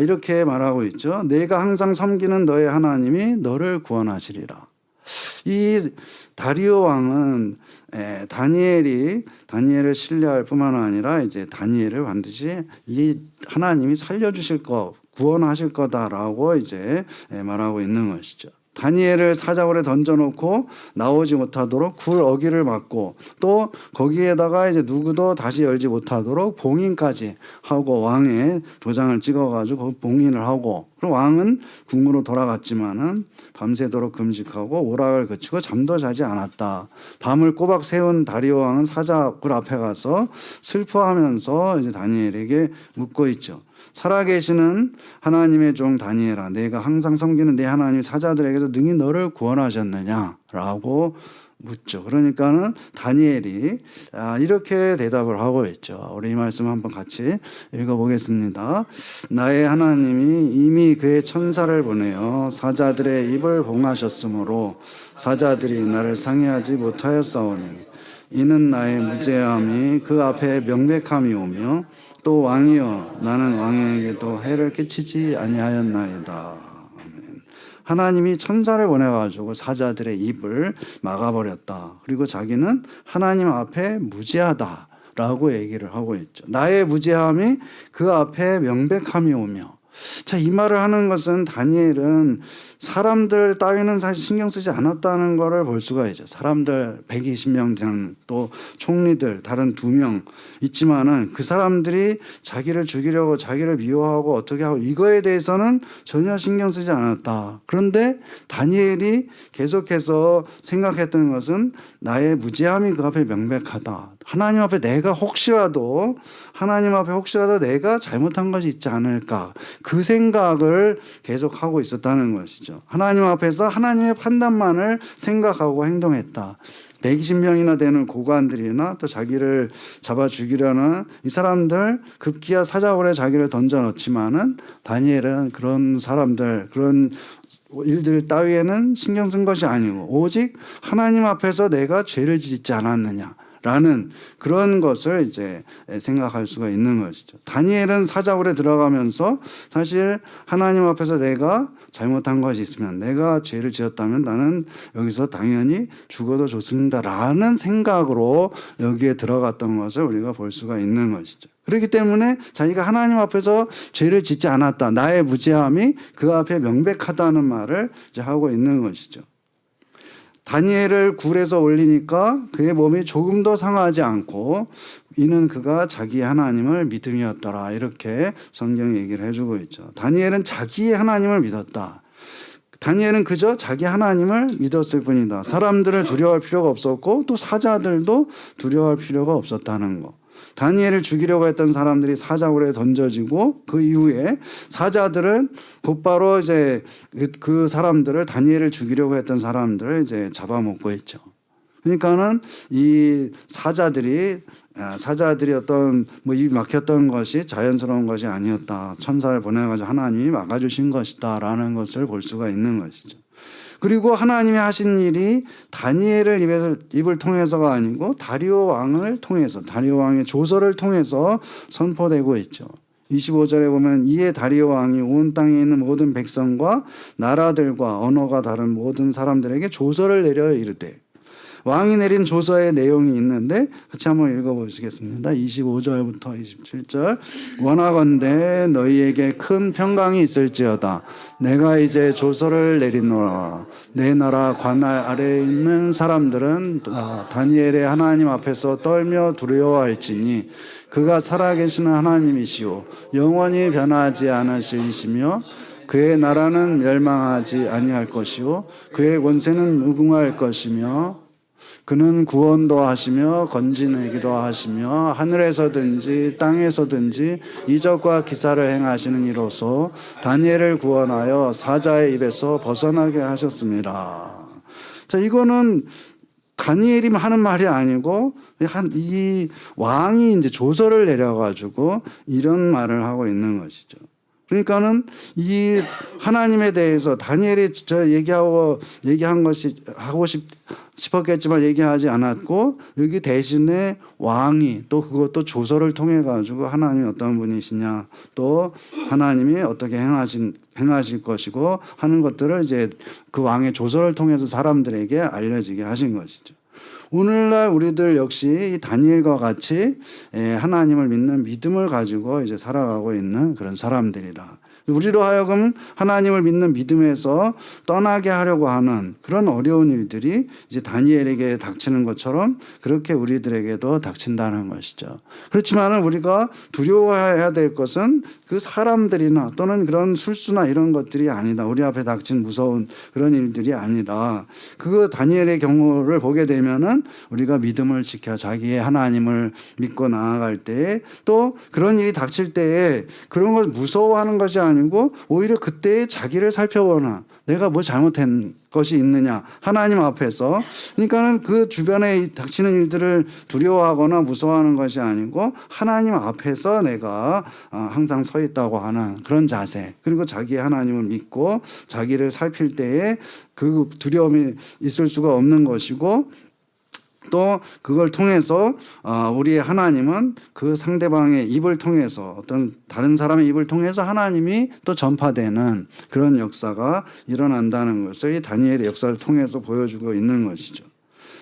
이렇게 말하고 있죠. 내가 항상 섬기는 너의 하나님이 너를 구원하시리라. 이 다리오 왕은 다니엘을 신뢰할 뿐만 아니라 이제 다니엘을 반드시 이 하나님이 살려주실 거, 구원하실 거다라고 이제 말하고 있는 것이죠. 다니엘을 사자굴에 던져놓고 나오지 못하도록 굴 어기를 막고 또 거기에다가 이제 누구도 다시 열지 못하도록 봉인까지 하고 왕의 도장을 찍어가지고 봉인을 하고 그리고 왕은 궁으로 돌아갔지만은 밤새도록 금식하고 오락을 그치고 잠도 자지 않았다. 밤을 꼬박 새운 다리오 왕은 사자굴 앞에 가서 슬퍼하면서 이제 다니엘에게 묻고 있죠. 살아계시는 하나님의 종 다니엘아, 내가 항상 섬기는 내 하나님 사자들에게서 능히 너를 구원하셨느냐라고 묻죠. 그러니까는 다니엘이 이렇게 대답을 하고 있죠. 우리 이 말씀 한번 같이 읽어보겠습니다. 나의 하나님이 이미 그의 천사를 보내어 사자들의 입을 봉하셨으므로 사자들이 나를 상해하지 못하였사오니 이는 나의 무죄함이 그 앞에 명백함이 오며 또 왕이여 나는 왕에게도 해를 끼치지 아니하였나이다. 아멘. 하나님이 천사를 보내가지고 사자들의 입을 막아버렸다. 그리고 자기는 하나님 앞에 무죄하다라고 얘기를 하고 있죠. 나의 무죄함이 그 앞에 명백함이 오며. 자, 이 말을 하는 것은 다니엘은 사람들 따위는 사실 신경 쓰지 않았다는 것을 볼 수가 있죠. 사람들 120명 되는 또 총리들 다른 2명 있지만은 그 사람들이 자기를 죽이려고 자기를 미워하고 어떻게 하고 이거에 대해서는 전혀 신경 쓰지 않았다. 그런데 다니엘이 계속해서 생각했던 것은 나의 무죄함이 그 앞에 명백하다. 하나님 앞에 혹시라도 내가 잘못한 것이 있지 않을까. 그 생각을 계속하고 있었다는 것이죠. 하나님 앞에서 하나님의 판단만을 생각하고 행동했다. 120명이나 되는 고관들이나 또 자기를 잡아 죽이려는 이 사람들 급기야 사자굴에 자기를 던져놓지만은 다니엘은 그런 사람들 그런 일들 따위에는 신경 쓴 것이 아니고 오직 하나님 앞에서 내가 죄를 짓지 않았느냐 라는 그런 것을 이제 생각할 수가 있는 것이죠. 다니엘은 사자굴에 들어가면서 사실 하나님 앞에서 내가 잘못한 것이 있으면 내가 죄를 지었다면 나는 여기서 당연히 죽어도 좋습니다라는 생각으로 여기에 들어갔던 것을 우리가 볼 수가 있는 것이죠. 그렇기 때문에 자기가 하나님 앞에서 죄를 짓지 않았다. 나의 무죄함이 그 앞에 명백하다는 말을 이제 하고 있는 것이죠. 다니엘을 굴에서 올리니까 그의 몸이 조금도 상하지 않고 이는 그가 자기 하나님을 믿음이었더라. 이렇게 성경이 얘기를 해주고 있죠. 다니엘은 자기의 하나님을 믿었다. 다니엘은 그저 자기 하나님을 믿었을 뿐이다. 사람들을 두려워할 필요가 없었고 또 사자들도 두려워할 필요가 없었다는 거. 다니엘을 죽이려고 했던 사람들이 사자굴에 던져지고 그 이후에 사자들은 곧바로 이제 그 사람들을 다니엘을 죽이려고 했던 사람들을 이제 잡아먹고 있죠. 그러니까는 이 사자들이 어떤 뭐 입이 막혔던 것이 자연스러운 것이 아니었다. 천사를 보내가지고 하나님이 막아주신 것이다라는 것을 볼 수가 있는 것이죠. 그리고 하나님이 하신 일이 다니엘을 입을 통해서가 아니고 다리오 왕을 통해서 다리오 왕의 조서를 통해서 선포되고 있죠. 25절에 보면 이에 다리오 왕이 온 땅에 있는 모든 백성과 나라들과 언어가 다른 모든 사람들에게 조서를 내려 이르되 왕이 내린 조서의 내용이 있는데 같이 한번 읽어보시겠습니다. 25절부터 27절 원하건대 너희에게 큰 평강이 있을지어다. 내가 이제 조서를 내리노라. 내 나라 관할 아래에 있는 사람들은 다니엘의 하나님 앞에서 떨며 두려워할지니 그가 살아계시는 하나님이시오 영원히 변하지 않으시며 그의 나라는 멸망하지 아니할 것이요 그의 권세는 무궁할 것이며 그는 구원도 하시며 건지내기도 하시며 하늘에서든지 땅에서든지 이적과 기사를 행하시는 이로써 다니엘을 구원하여 사자의 입에서 벗어나게 하셨습니다. 자, 이거는 다니엘이 하는 말이 아니고 이 왕이 이제 조서를 내려가지고 이런 말을 하고 있는 것이죠. 그러니까는 이 하나님에 대해서 다니엘이 얘기한 것이 하고 싶었겠지만 얘기하지 않았고 여기 대신에 왕이 또 그것도 조서를 통해 가지고 하나님이 어떤 분이시냐 또 하나님이 어떻게 행하실 것이고 하는 것들을 이제 그 왕의 조서를 통해서 사람들에게 알려지게 하신 것이죠. 오늘날 우리들 역시 이 다니엘과 같이 하나님을 믿는 믿음을 가지고 이제 살아가고 있는 그런 사람들이라. 우리로 하여금 하나님을 믿는 믿음에서 떠나게 하려고 하는 그런 어려운 일들이 이제 다니엘에게 닥치는 것처럼 그렇게 우리들에게도 닥친다는 것이죠. 그렇지만 우리가 두려워해야 될 것은 그 사람들이나 또는 그런 술수나 이런 것들이 아니다. 우리 앞에 닥친 무서운 그런 일들이 아니라 그 다니엘의 경우를 보게 되면은 우리가 믿음을 지켜 자기의 하나님을 믿고 나아갈 때에 또 그런 일이 닥칠 때에 그런 걸 무서워하는 것이 아니고 오히려 그때의 자기를 살펴보나 내가 뭐 잘못한 것이 있느냐 하나님 앞에서. 그러니까는 그 주변에 닥치는 일들을 두려워하거나 무서워하는 것이 아니고 하나님 앞에서 내가 항상 서 있다고 하는 그런 자세, 그리고 자기의 하나님을 믿고 자기를 살필 때에 그 두려움이 있을 수가 없는 것이고, 또 그걸 통해서 우리의 하나님은 그 상대방의 입을 통해서 어떤 다른 사람의 입을 통해서 하나님이 또 전파되는 그런 역사가 일어난다는 것을 이 다니엘의 역사를 통해서 보여주고 있는 것이죠.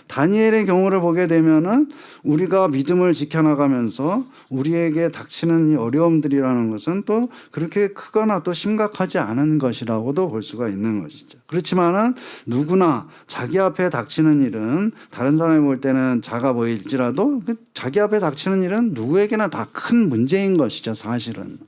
다니엘의 경우를 보게 되면은 우리가 믿음을 지켜나가면서 우리에게 닥치는 이 어려움들이라는 것은 또 그렇게 크거나 또 심각하지 않은 것이라고도 볼 수가 있는 것이죠. 그렇지만은 누구나 자기 앞에 닥치는 일은 다른 사람이 볼 때는 작아 보일지라도 자기 앞에 닥치는 일은 누구에게나 다 큰 문제인 것이죠. 사실은.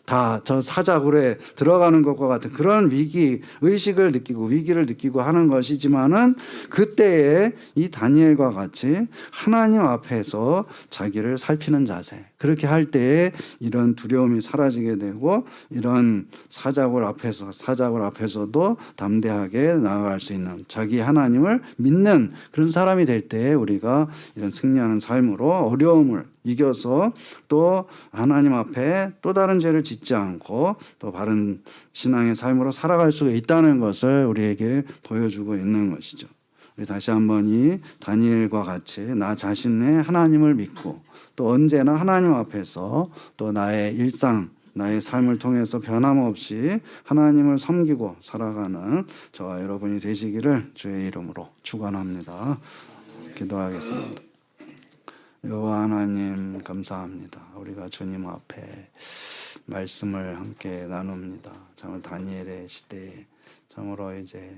다 저 사자굴에 들어가는 것과 같은 그런 위기 의식을 느끼고 위기를 느끼고 하는 것이지만은 그때에 이 다니엘과 같이 하나님 앞에서 자기를 살피는 자세, 그렇게 할 때에 이런 두려움이 사라지게 되고 이런 사자굴 앞에서도 담대하게 나아갈 수 있는 자기 하나님을 믿는 그런 사람이 될 때에 우리가 이런 승리하는 삶으로 어려움을 이겨서 또 하나님 앞에 또 다른 죄를 짓지 않고 또 바른 신앙의 삶으로 살아갈 수가 있다는 것을 우리에게 보여주고 있는 것이죠. 우리 다시 한번 이 다니엘과 같이 나 자신의 하나님을 믿고 또 언제나 하나님 앞에서 또 나의 일상 나의 삶을 통해서 변함없이 하나님을 섬기고 살아가는 저와 여러분이 되시기를 주의 이름으로 축원합니다. 기도하겠습니다. 여호와 하나님 감사합니다. 우리가 주님 앞에 말씀을 함께 나눕니다. 정말 다니엘의 시대에 참으로 이제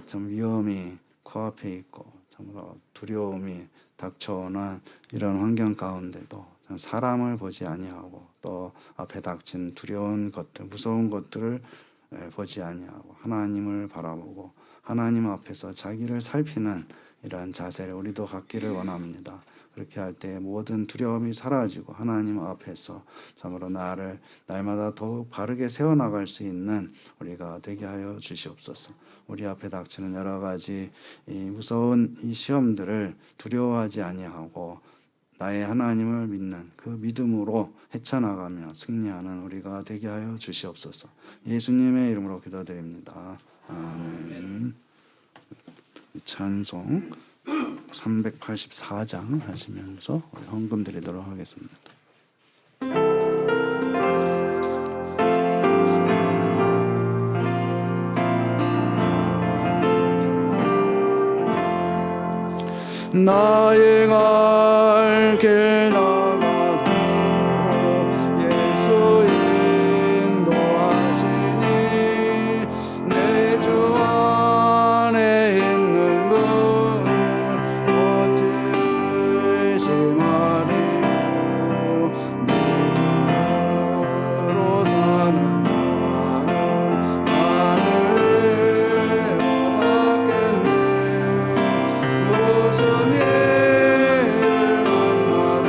좀 위험이 코앞에 있고 참으로 두려움이 닥쳐오는 이런 환경 가운데도 사람을 보지 아니하고 또 앞에 닥친 두려운 것들, 무서운 것들을 보지 아니하고 하나님을 바라보고 하나님 앞에서 자기를 살피는 이러한 자세를 우리도 갖기를 원합니다. 그렇게 할 때 모든 두려움이 사라지고 하나님 앞에서 참으로 나를 날마다 더욱 바르게 세워나갈 수 있는 우리가 되게 하여 주시옵소서. 우리 앞에 닥치는 여러 가지 이 무서운 이 시험들을 두려워하지 아니하고 나의 하나님을 믿는 그 믿음으로 헤쳐나가며 승리하는 우리가 되게 하여 주시옵소서. 예수님의 이름으로 기도드립니다. 아멘. 찬송 384장 하시면서 헌금 드리도록 하겠습니다. 나의 갈 길 나가도 예수 인도하시니 내 주 안에 있는 그는 어찌 심하리요. 믿음으로 사는 자는 하늘을 받겠네. 무슨 일을 만나든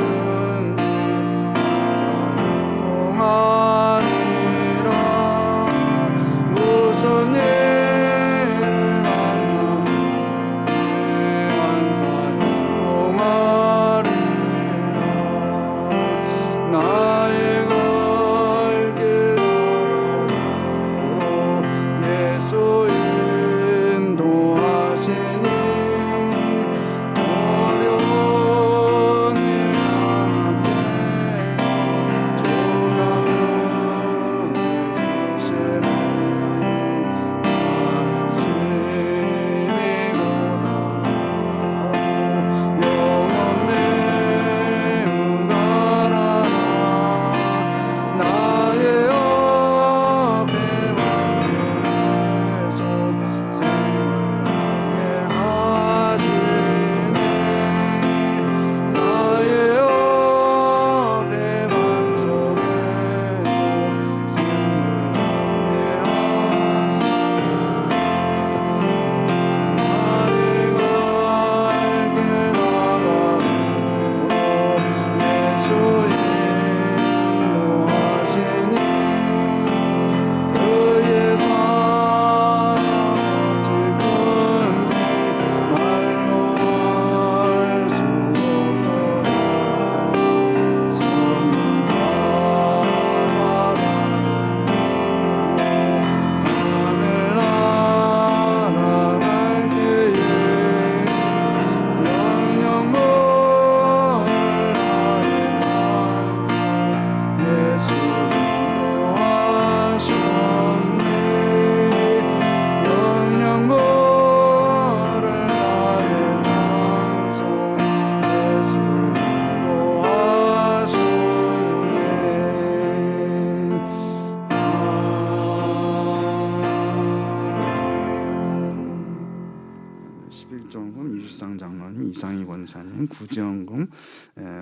감사헌금 이주상 장로님, 이상희 권사님, 구제헌금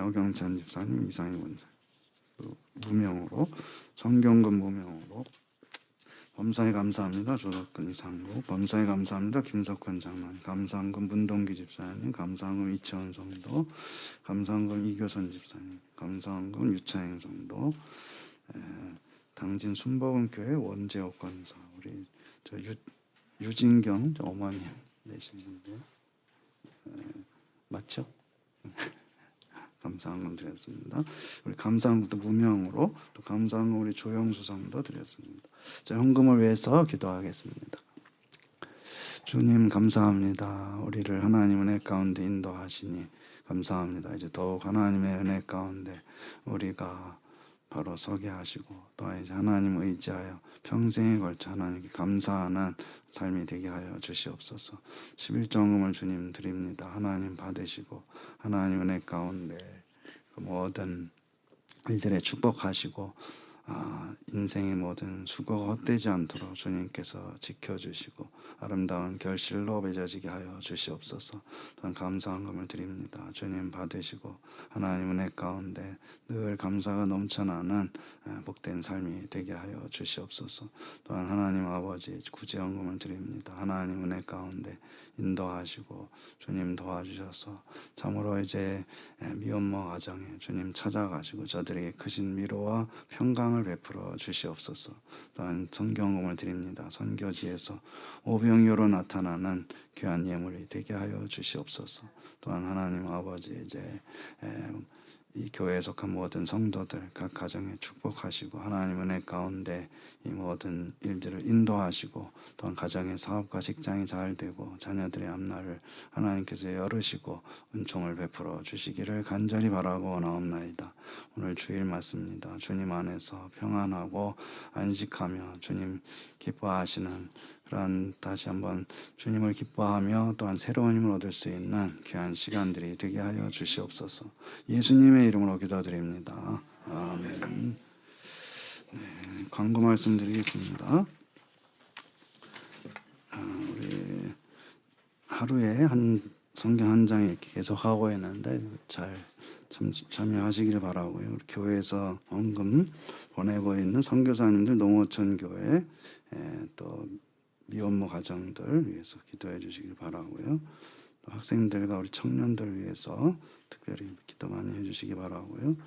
어경찬 집사님, 이상희 권사님. 무명으로 성경금 무명으로 범사에 감사합니다. 조덕근 이상로 범사에 감사합니다. 김석환 장로님, 감사헌금 문동기 집사님, 감사헌금 이채원 성도, 감사헌금 이교선 집사님, 감사헌금 유차행 성도, 당진 순복음교회 원재옥 권사, 우리 저 유진경 저 어머님 내신 분들 맞죠? 감사헌금 드렸습니다. 우리 감사헌금도 무명으로 또 감사헌금 우리 조영수 성도 드렸습니다. 자, 헌금을 위해서 기도하겠습니다. 주님 감사합니다. 우리를 하나님 은혜 가운데 인도하시니 감사합니다. 이제 더욱 하나님의 은혜 가운데 우리가 바로 서게 하시고 또 이제 하나님 의지하여 평생에 걸쳐 하나님께 감사하는 삶이 되게 하여 주시옵소서. 11정금을 주님 드립니다. 하나님 받으시고 하나님 은혜 가운데 그 모든 일들에 축복하시고 인생의 모든 수고가 헛되지 않도록 주님께서 지켜주시고 아름다운 결실로 맺어지게 하여 주시옵소서. 또한 감사헌금을 드립니다. 주님 받으시고 하나님 은혜 가운데 늘 감사가 넘쳐나는 복된 삶이 되게 하여 주시옵소서. 또한 하나님 아버지 구제헌금을 드립니다. 하나님 은혜 가운데 인도하시고 주님 도와주셔서 참으로 이제 미혼모 가정에 주님 찾아가시고 저들에게 크신 위로와 평강을 베풀어 주시옵소서. 또한 성경금을 드립니다. 선교지에서 오병이어로 나타나는 귀한 예물이 되게 하여 주시옵소서. 또한 하나님 아버지 이제 이 교회에 속한 모든 성도들 각 가정에 축복하시고 하나님 은혜 가운데 이 모든 일들을 인도하시고 또한 가정의 사업과 직장이 잘 되고 자녀들의 앞날을 하나님께서 열으시고 은총을 베풀어 주시기를 간절히 바라고 원하옵나이다. 오늘 주일 말씀입니다. 주님 안에서 평안하고 안식하며 주님 기뻐하시는 그런 다시 한번 주님을 기뻐하며 또한 새로운 힘을 얻을 수 있는 귀한 시간들이 되게 하여 주시옵소서. 예수님의 이름으로 기도드립니다. 아멘. 네, 광고 말씀드리겠습니다. 우리 하루에 한 성경 한 장 이렇게 계속 하고 있는데 잘 참여하시길 바라고요. 우리 교회에서 헌금 보내고 있는 선교사님들 농어촌 교회 또 미혼모 가정들 위해서 기도해 주시길 바라고요. 또 학생들과 우리 청년들 위해서 특별히 기도 많이 해주시기 바라고요.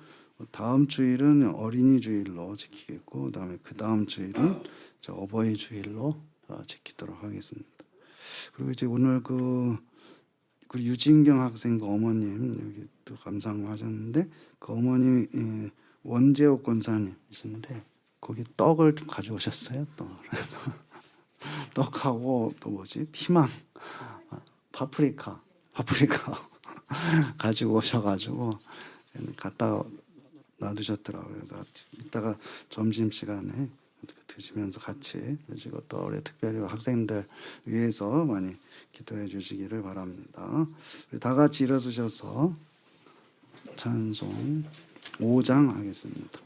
다음 주일은 어린이 주일로 지키겠고, 그다음에 그 다음 주일은 어버이 주일로 지키도록 하겠습니다. 그리고 이제 오늘 그 유진경 학생 그 어머님 여기 또 감사한 하셨는데 그 어머님이 원재옥 권사님이신데 거기 떡을 좀 가져오셨어요. 또 그래서 떡하고 또 뭐지 피망, 파프리카 가지고 오셔가지고 갖다 놔두셨더라고요. 그래서 이따가 점심 시간에 드시면서 같이 그리고 또 우리 특별히 학생들 위해서 많이 기도해 주시기를 바랍니다. 우리 다 같이 일어서셔서 찬송 5장 하겠습니다.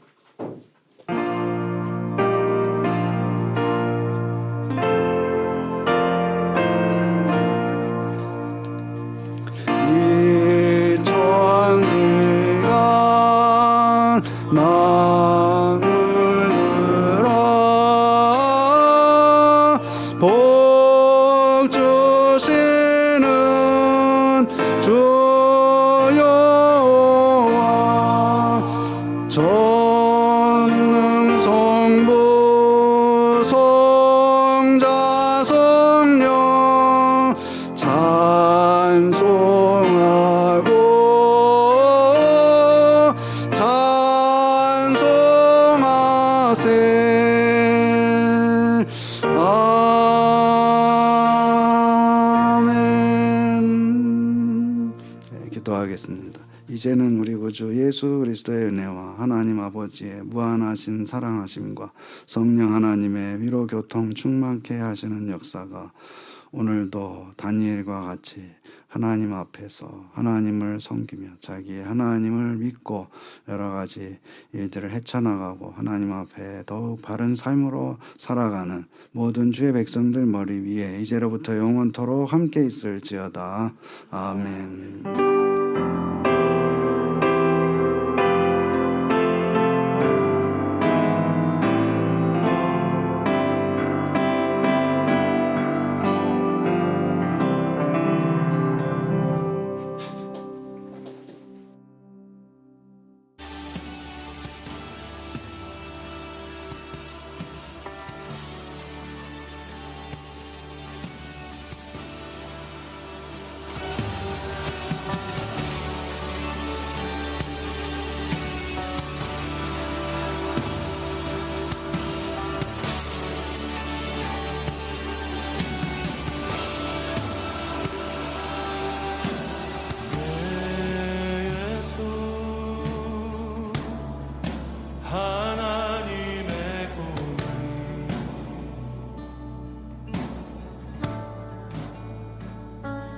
기도하겠습니다. 이제는 우리 구주 예수 그리스도의 은혜와 하나님 아버지의 무한하신 사랑하심과 성령 하나님의 위로 교통 충만케 하시는 역사가 오늘도 다니엘과 같이 하나님 앞에서 하나님을 섬기며 자기의 하나님을 믿고 여러 가지 일들을 헤쳐나가고 하나님 앞에 더욱 바른 삶으로 살아가는 모든 주의 백성들 머리 위에 이제로부터 영원토록 함께 있을지어다. 아멘. 하나님의 공의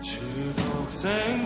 주 독생